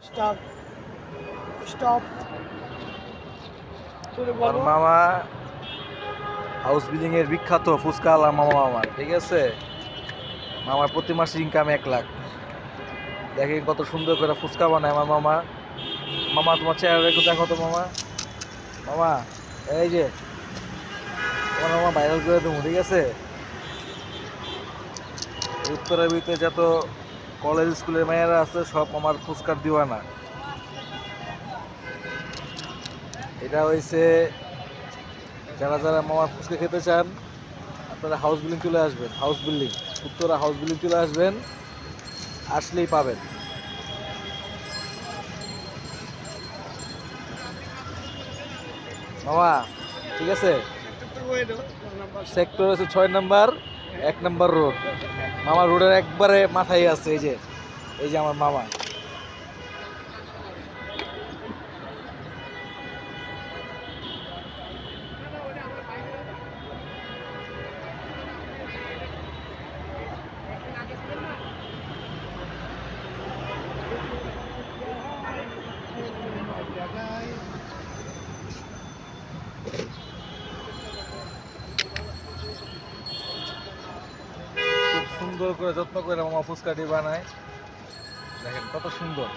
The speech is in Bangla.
স্টপ স্টপ করে আমার বলো। মামা হাউস বিল্ডিং এর বিখ্যাত ফুচকা আলা মামা আমার, ঠিক আছে। মামার প্রতি মাসে ইনকাম 1 লাখ। দেখেন কত সুন্দর করে ফুচকা বানায় আমার মামা। মামা তোমার চেহারা একটু দেখো তো মামা। মামা এই যে তোমার মামা ভাইরাল করে দেবো, ঠিক আছে। উত্তরের ভিতরে যত কলেজ স্কুলের মেয়েরা আছে সব আমার ফুচকার দিওয়ানা। এটা হয়েছে যারা যারা মামার ফুচকা খেতে চান আপনারা হাউস বিল্ডিং চলে আসবেন। House building Uttara house building চলে আসবেন, আসলেই পাবেন। মামা ঠিক আছে, সেক্টর হচ্ছে 6 নাম্বার, 1 নাম্বার রোড। মামা রোডের একবারে মাথায় আছে এই যে আমার মামা। খুব সুন্দর করে যত্ন করে মামা ফুচকাটি বানায়, দেখেন কত সুন্দর।